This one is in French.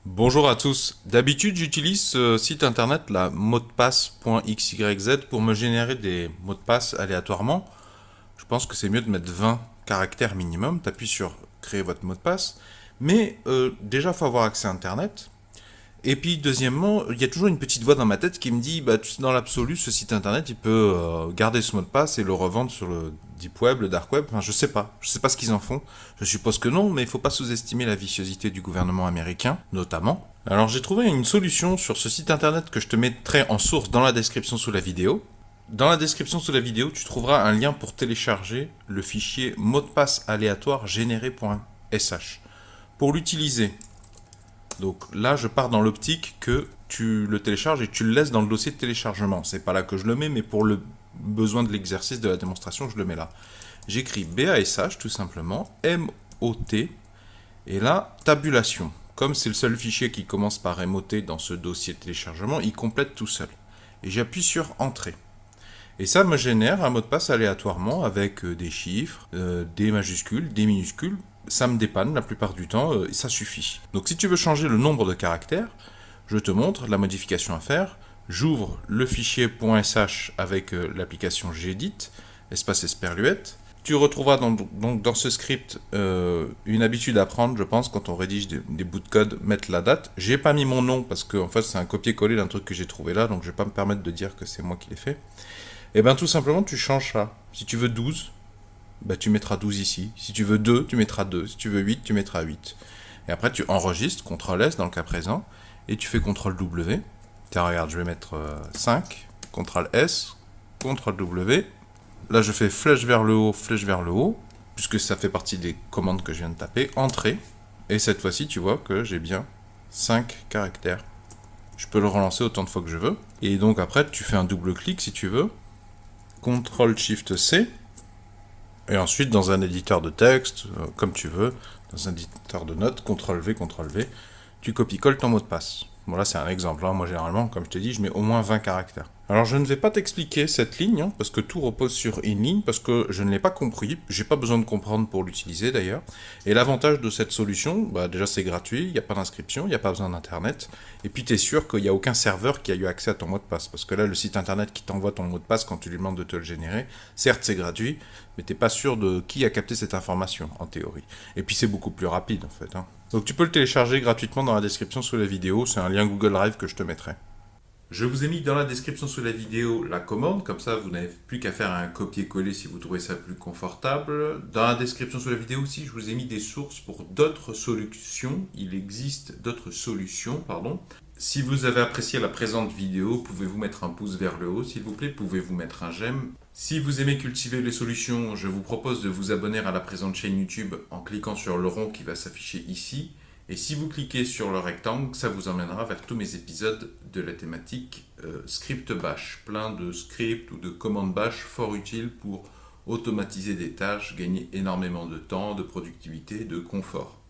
Bonjour à tous. D'habitude, j'utilise ce site internet, la motdepasse.xyz, pour me générer des mots de passe aléatoirement. Je pense que c'est mieux de mettre 20 caractères minimum. Tu appuies sur créer votre mot de passe. Mais déjà, il faut avoir accès à internet. Et puis, deuxièmement, il y a toujours une petite voix dans ma tête qui me dit, bah, dans l'absolu, ce site internet, il peut garder ce mot de passe et le revendre sur le deep web, le dark web. Enfin, je sais pas. Je sais pas ce qu'ils en font. Je suppose que non, mais il faut pas sous-estimer la viciosité du gouvernement américain, notamment. Alors, j'ai trouvé une solution sur ce site internet que je te mettrai en source dans la description sous la vidéo. Dans la description sous la vidéo, tu trouveras un lien pour télécharger le fichier mot de passe aléatoire généré.sh. Pour l'utiliser, donc là, je pars dans l'optique que tu le télécharges et tu le laisses dans le dossier de téléchargement. C'est pas là que je le mets, mais pour le besoin de l'exercice de la démonstration, je le mets là. J'écris BASH tout simplement, MOT, et là, tabulation. Comme c'est le seul fichier qui commence par MOT dans ce dossier de téléchargement, il complète tout seul. Et j'appuie sur Entrée. Et ça me génère un mot de passe aléatoirement avec des chiffres, des majuscules, des minuscules. Ça me dépanne la plupart du temps et ça suffit. Donc si tu veux changer le nombre de caractères, je te montre la modification à faire. J'ouvre le fichier .sh avec l'application Gedit, espace esperluette. Tu retrouveras donc dans ce script une habitude à prendre, je pense, quand on rédige des bouts de code, mettre la date. J'ai pas mis mon nom parce que en fait c'est un copier-coller d'un truc que j'ai trouvé là, donc je vais pas me permettre de dire que c'est moi qui l'ai fait. Et bien tout simplement tu changes ça. Si tu veux 12, bah, tu mettras 12 ici. Si tu veux 2, tu mettras 2. Si tu veux 8, tu mettras 8. Et après tu enregistres, CTRL S dans le cas présent, et tu fais CTRL W. Tiens regarde, je vais mettre 5, CTRL S, CTRL W. Là, je fais flèche vers le haut, puisque ça fait partie des commandes que je viens de taper. Entrée. Et cette fois-ci, tu vois que j'ai bien 5 caractères. Je peux le relancer autant de fois que je veux. Et donc après, tu fais un double clic si tu veux. CTRL-SHIFT-C. Et ensuite, dans un éditeur de texte, comme tu veux, dans un éditeur de notes, CTRL-V, CTRL-V, tu copies-colles ton mot de passe. Bon là c'est un exemple, hein. Moi généralement, comme je t'ai dit, je mets au moins 20 caractères. Alors je ne vais pas t'expliquer cette ligne, hein, parce que tout repose sur une ligne, parce que je ne l'ai pas compris, j'ai pas besoin de comprendre pour l'utiliser d'ailleurs. Et l'avantage de cette solution, bah, déjà c'est gratuit, il n'y a pas d'inscription, il n'y a pas besoin d'internet, et puis tu es sûr qu'il n'y a aucun serveur qui a eu accès à ton mot de passe, parce que là le site internet qui t'envoie ton mot de passe quand tu lui demandes de te le générer, certes c'est gratuit, mais t'es pas sûr de qui a capté cette information, en théorie. Et puis c'est beaucoup plus rapide en fait, hein. Donc tu peux le télécharger gratuitement dans la description sous la vidéo, c'est un lien Google Drive que je te mettrai. Je vous ai mis dans la description sous la vidéo la commande, comme ça vous n'avez plus qu'à faire un copier-coller si vous trouvez ça plus confortable. Dans la description sous la vidéo aussi, je vous ai mis des sources pour d'autres solutions. Il existe d'autres solutions, pardon. Si vous avez apprécié la présente vidéo, pouvez-vous mettre un pouce vers le haut, s'il vous plaît, pouvez-vous mettre un j'aime. Si vous aimez cultiver les solutions, je vous propose de vous abonner à la présente chaîne YouTube en cliquant sur le rond qui va s'afficher ici. Et si vous cliquez sur le rectangle, ça vous emmènera vers tous mes épisodes de la thématique script bash. Plein de scripts ou de commandes bash fort utiles pour automatiser des tâches, gagner énormément de temps, de productivité, de confort.